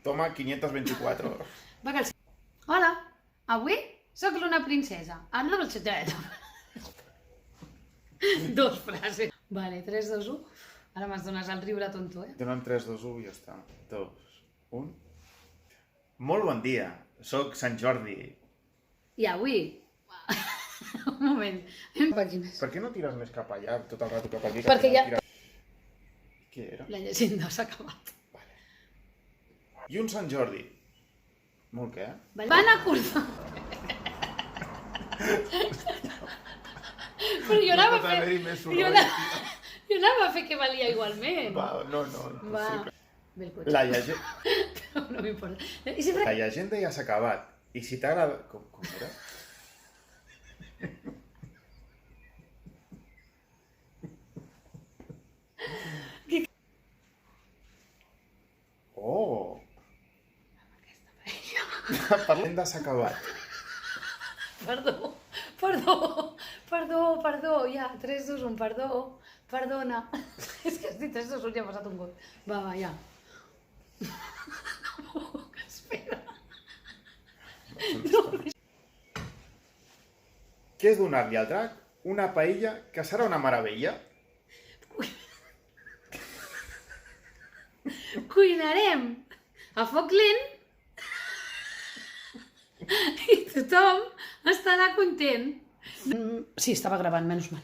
Toma 524. Va que el... Hola, avui sóc l'una princesa. Anda pel xutxet. Dos frases. Vale, 3, 2, 1. Ara me'ls dones el riure tonto, eh? Donem 3, 2, 1 i ja està. 2, 1. Molt bon dia, soc Sant Jordi. I avui... Un moment. Aquí més. Per què no tires més cap allà, tot el rato cap aquí? Perquè ja... Què era? La llegenda s'ha acabat. I un Sant Jordi. Molt què? Van acordar... Però jo anava a fer... Jo anava a fer que valia igualment. Va, no, Va. impossible. La llegenda... Però no m'importa. I sempre... La llegenda ja s'ha acabat. I si t'agrada... Com era? Oh! La llegenda s'ha acabat. Perdó, ja, 3, 2, 1, perdona. És que has dit 3, 2, 1 i ha passat un gol. Va, ja. No puc, espera. Què és donar-li al drac una paella que serà una meravella? Cuinarem a foc lent i tothom estarà content. Sí, estava gravant, menys mal.